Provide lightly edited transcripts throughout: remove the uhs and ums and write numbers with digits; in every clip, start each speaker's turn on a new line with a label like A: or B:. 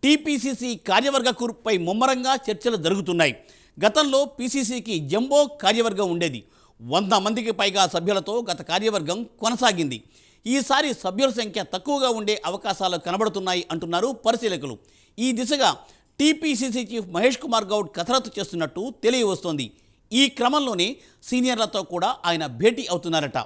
A: TPCC కార్యవర్గ కూర్పుపై ముమ్మరంగా చర్చలు జరుగుతున్నాయి. గతంలో పీసీసీకి జంబో కార్యవర్గం ఉండేది. 100 మందికి పైగా సభ్యులతో గత కార్యవర్గం కొనసాగింది. ఈసారి సభ్యుల సంఖ్య తక్కువగా ఉండే అవకాశాలు కనబడుతున్నాయి అంటున్నారు పరిశీలకులు. ఈ దిశగా టీపీసీసీ చీఫ్ మహేష్ కుమార్ గౌడ్ కసరత్తు చేస్తున్నట్టు తెలియవస్తోంది. ఈ క్రమంలోనే సీనియర్లతో కూడా ఆయన భేటీ అవుతున్నారట.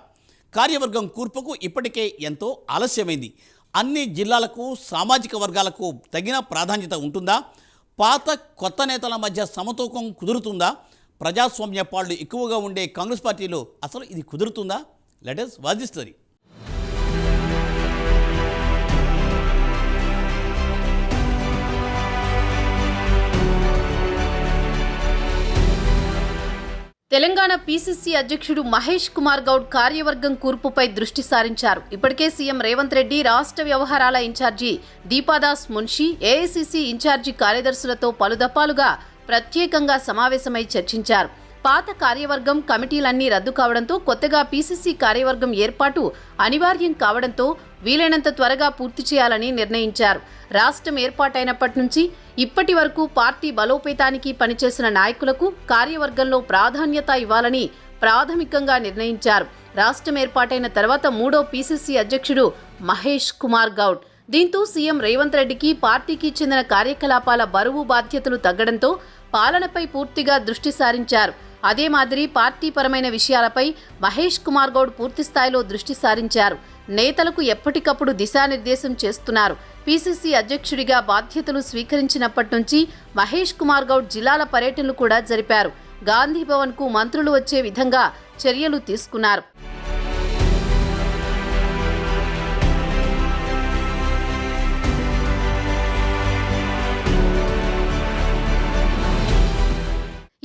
A: కార్యవర్గం కూర్పుకు ఇప్పటికే ఎంతో ఆలస్యమైంది. అన్ని జిల్లాలకు సామాజిక వర్గాలకు తగిన ప్రాధాన్యత ఉంటుందా? పాత కొత్త నేతల మధ్య సమతూకం కుదురుతుందా? ప్రజాస్వామ్య పాళ్ళు ఎక్కువగా ఉండే కాంగ్రెస్ పార్టీలో అసలు ఇది కుదురుతుందా? Let us watch the story.
B: Telangana PCC అధ్యక్షుడు మహేష్ కుమార్ గౌడ్ కార్యవర్గం కూర్పుపై దృష్టి సారించారు. ఇప్పటికే సీఎం రేవంత్ రెడ్డి, రాష్ట్ర వ్యవహారాల incharge Deepa Das Munshi, AICC incharge కార్యదర్శులతో పలుదఫాలుగా ప్రత్యేకంగా సమావేశమై చర్చించారు. పాత కార్యవర్గం కమిటీలన్నీ రద్దు కావడంతో కొత్తగా పీసీసీ కార్యవర్గం ఏర్పాటు అనివార్యం కావడంతో వీలైనంత త్వరగా పూర్తి చేయాలని నిర్ణయించారు. రాష్ట్రం ఏర్పాటైనప్పటి నుంచి ఇప్పటి వరకు పార్టీ బలోపేతానికి పనిచేసిన నాయకులకు కార్యవర్గంలో ప్రాధాన్యత ఇవ్వాలని ప్రాథమికంగా నిర్ణయించారు. రాష్ట్రం ఏర్పాటైన తర్వాత 3వ పీసీసీ అధ్యక్షుడు మహేష్ కుమార్ గౌడ్. దీంతో సీఎం రేవంత్ రెడ్డికి పార్టీకి చెందిన కార్యకలాపాల బరువు బాధ్యతలు తగ్గడంతో పాలనపై పూర్తిగా దృష్టి సారించారు. అదే మాదిరి పార్టీ పరమైన విషయాలపై మహేష్ కుమార్ గౌడ్ పూర్తి స్థాయిలో దృష్టి సారించారు. నేతలకు ఎప్పటికప్పుడు దిశానిర్దేశం చేస్తున్నారు. పీసీసీ అధ్యక్షుడిగా బాధ్యతలు స్వీకరించినప్పటి నుంచి మహేష్ కుమార్ గౌడ్ జిల్లాల పర్యటనలు కూడా జరిపారు. గాంధీ భవన్కు మంత్రులు వచ్చే విధంగా చర్యలు తీసుకున్నారు.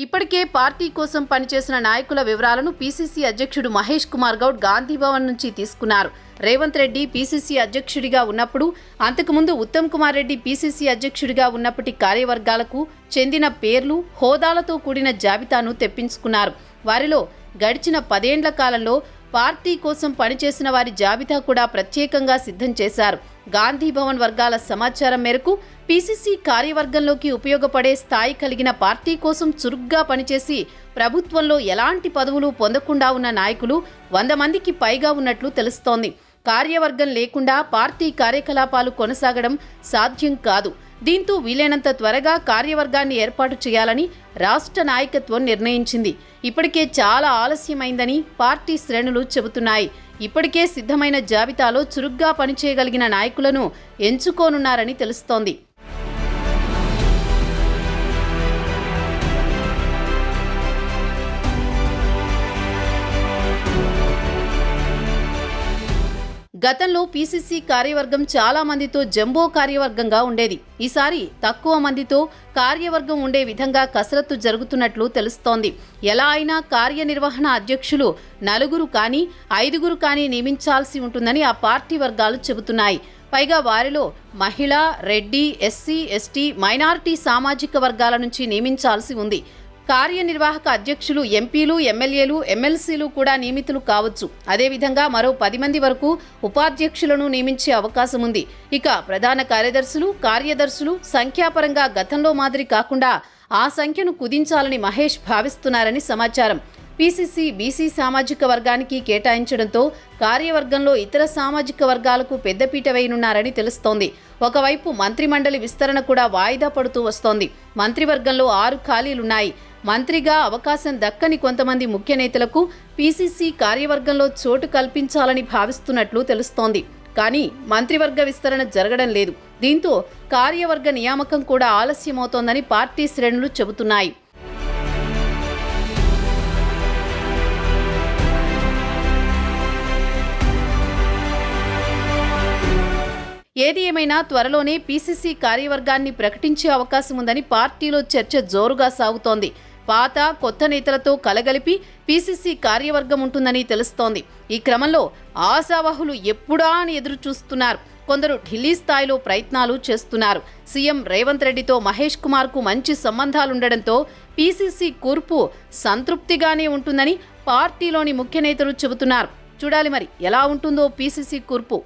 B: ఇప్పటికే పార్టీ కోసం పనిచేసిన నాయకుల వివరాలను పీసీసీ అధ్యక్షుడు మహేష్ కుమార్ గౌడ్ గాంధీ భవన్ నుంచి తీసుకున్నారు. రేవంత్ రెడ్డి పీసీసీ అధ్యక్షుడిగా ఉన్నప్పుడు, అంతకుముందు ఉత్తమ్ కుమార్ రెడ్డి పీసీసీ అధ్యక్షుడిగా ఉన్నప్పటి కార్యవర్గాలకు చెందిన పేర్లు, హోదాలతో కూడిన జాబితాను తెప్పించుకున్నారు. వారిలో గడిచిన 10 ఏండ్ల కాలంలో పార్టీ కోసం పనిచేసిన వారి జాబితా కూడా ప్రత్యేకంగా సిద్ధం చేశారు. గాంధీ భవన్ వర్గాల సమాచారం మేరకు పీసీసీ కార్యవర్గంలోకి ఉపయోగపడే స్థాయి కలిగిన, పార్టీ కోసం చురుగ్గా పనిచేసి ప్రభుత్వంలో ఎలాంటి పదవులు పొందకుండా ఉన్న నాయకులు 100 మందికి పైగా ఉన్నట్లు తెలుస్తోంది. కార్యవర్గం లేకుండా పార్టీ కార్యకలాపాలు కొనసాగడం సాధ్యం కాదు. దీంతో వీలైనంత త్వరగా కార్యవర్గాన్ని ఏర్పాటు చేయాలని రాష్ట్ర నాయకత్వం నిర్ణయించింది. ఇప్పటికే చాలా ఆలస్యమైందని పార్టీ శ్రేణులు చెబుతున్నాయి. ఇప్పటికే సిద్ధమైన జాబితాలో చురుగ్గా పనిచేయగలిగిన నాయకులను ఎంచుకోనున్నారని తెలుస్తోంది. గతంలో పీసీసీ కార్యవర్గం చాలా మందితో జంబో కార్యవర్గంగా ఉండేది. ఈసారి తక్కువ మందితో కార్యవర్గం ఉండే విధంగా కసరత్తు జరుగుతున్నట్లు తెలుస్తోంది. ఎలా అయినా కార్యనిర్వహణ అధ్యక్షులు 4 కానీ 5 కానీ నియమించాల్సి ఉంటుందని ఆ పార్టీ వర్గాలు చెబుతున్నాయి. పైగా వారిలో మహిళ, రెడ్డి, ఎస్సీ, ఎస్టీ, మైనారిటీ సామాజిక వర్గాల నుంచి నియమించాల్సి ఉంది. కార్యనిర్వాహక అధ్యక్షులు ఎంపీలు, ఎమ్మెల్యేలు, ఎమ్మెల్సీలు కూడా నియమితులు కావచ్చు. అదేవిధంగా మరో 10 మంది వరకు ఉపాధ్యక్షులను నియమించే అవకాశం ఉంది. ఇక ప్రధాన కార్యదర్శులు సంఖ్యాపరంగా గతంలో మాదిరి కాకుండా ఆ సంఖ్యను కుదించాలని మహేష్ భావిస్తున్నారని సమాచారం. పీసీసీ బీసీ సామాజిక వర్గానికి కేటాయించడంతో కార్యవర్గంలో ఇతర సామాజిక వర్గాలకు పెద్దపీట వేయనున్నారని తెలుస్తోంది. ఒకవైపు మంత్రిమండలి విస్తరణ కూడా వాయిదా పడుతూ వస్తోంది. మంత్రివర్గంలో 6 ఖాళీలున్నాయి. మంత్రిగా అవకాశం దక్కని కొంతమంది ముఖ్య నేతలకు పీసీసీ కార్యవర్గంలో చోటు కల్పించాలని భావిస్తున్నట్లు తెలుస్తోంది. కానీ మంత్రివర్గ విస్తరణ జరగడం లేదు. దీంతో కార్యవర్గ నియామకం కూడా ఆలస్యమవుతోందని పార్టీ శ్రేణులు చెబుతున్నాయి. ఏది ఏమైనా త్వరలోనే పీసీసీ కార్యవర్గాన్ని ప్రకటించే అవకాశం ఉందని పార్టీలో చర్చ జోరుగా సాగుతోంది. పాత కొత్త నేతలతో కలగలిపి పీసీసీ కార్యవర్గం ఉంటుందని తెలుస్తోంది. ఈ క్రమంలో ఆశావహులు ఎప్పుడా అని ఎదురు చూస్తున్నారు. కొందరు ఢిల్లీ స్థాయిలో ప్రయత్నాలు చేస్తున్నారు. సీఎం రేవంత్ రెడ్డితో మహేష్ కుమార్కు మంచి సంబంధాలుండడంతో పీసీసీ కూర్పు సంతృప్తిగానే ఉంటుందని పార్టీలోని ముఖ్య నేతలు చెబుతున్నారు. చూడాలి మరి ఎలా ఉంటుందో పీసీసీ కూర్పు.